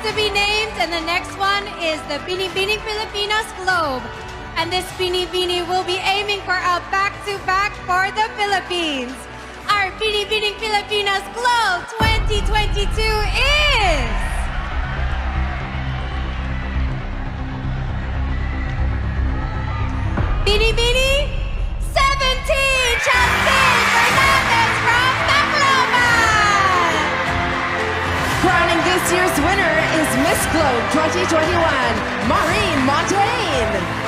to be named, and the next one is the Binibining Pilipinas Globe. And this Binibini will be aiming for a back-to-back for the Philippines. Our Binibining Pilipinas Globe 2022 is... Binibining 17, Fernandez from Tacloban! Crowning this year's winner is Miss Globe 2021, Maureen Montaigne.